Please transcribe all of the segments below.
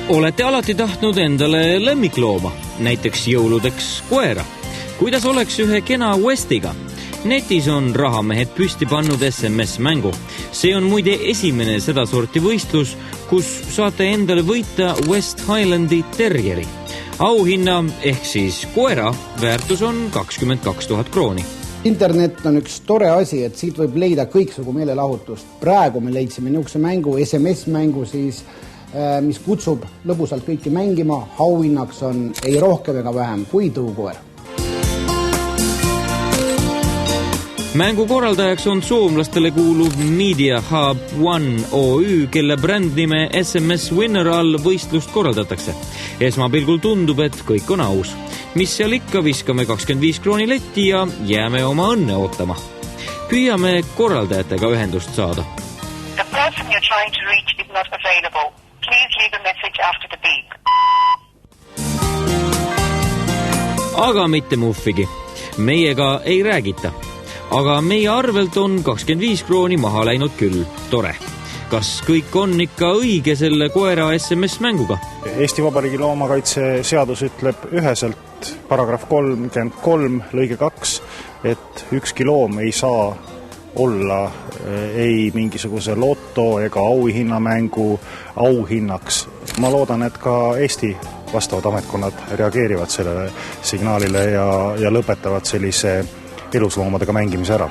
Olete alati tahtnud endale lemmiklooma, näiteks jõuludeks koera. Kuidas oleks ühe kena Westiga? Netis on rahamehed püsti pannud SMS-mängu. See on muide esimene sedasorti võistlus, kus saate endale võita West Highlandi Terrieri. Auhinna ehk siis koera väärtus on 22 000 krooni. Internet on üks tore asi, et siit võib leida kõiksugu meelelahutust. Praegu me leidsime niisuguse mängu, SMS-mängu siis, mis kutsub lõbusalt kõiki mängima. Auhinnaks on ei rohkem ega vähem kui tõukoer. Mängu korraldajaks on soomlastele kuuluv Media Hub One OÜ, kelle brändnime SMS Winner all võistlust korraldatakse. Esmapilgul tundub, et kõik on aus. Mis seal ikka, viskame 25 krooni letti ja jääme oma õnne ootama. Püüame korraldajatega ühendust saada. The person you're trying to reach is not available. Please leave a message after the beep. Aga mitte muffigi. Meiega ei räägita. Aga meie arvelt on 25 krooni maha läinud küll. Tore. Kas kõik on ikka õige selle koera SMS-mänguga? Eesti Vabariigi loomakaitse seadus ütleb üheselt paragrahv 33 lõige 2, et ükski loom ei saa olla ei mingisuguse loto ega auhinnamängu auhinnaks. Ma loodan, et ka Eesti vastavad ametkonnad reageerivad sellele signaalile ja lõpetavad sellise elusloomadega mängimise ära.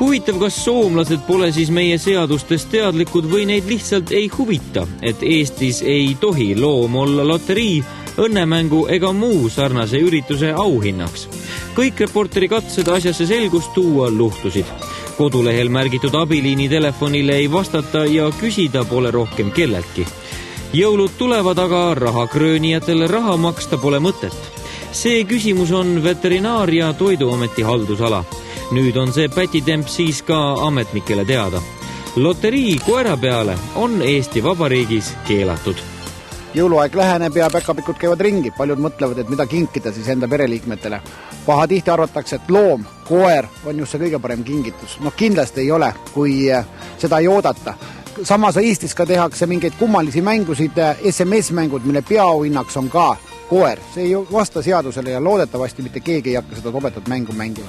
Huvitav, kas soomlased pole siis meie seadustest teadlikud või neid lihtsalt ei huvita, et Eestis ei tohi loom olla loterii, õnnemängu ega muu sarnase ürituse auhinnaks. Kõik reporteri katsed asjasse selgust tuua luhtusid. Kodulehel märgitud abiliini telefonile ei vastata ja küsida pole rohkem kelleltki. Jõulud tulevad, aga rahakröönijatele raha maksta pole mõtet. See küsimus on veterinaar- ja toiduameti haldusala. Nüüd on see pätitemp siis ka ametnikele teada. Loterii koera peale on Eesti Vabariigis keelatud. Jõuluaeg läheneb ja päkapikud käivad ringi. Paljud mõtlevad, et mida kinkida siis enda pereliikmetele. Pahatihti arvatakse, et loom, koer on just see kõige parem kingitus. Kindlasti ei ole, kui seda ei oodata. Samas Eestis ka tehakse mingeid kummalisi mängusid, SMS-mängud, mille peaauhinnaks on ka koer. See ei vasta seadusele ja loodetavasti mitte keegi ei hakka seda tobetat mängu mängima.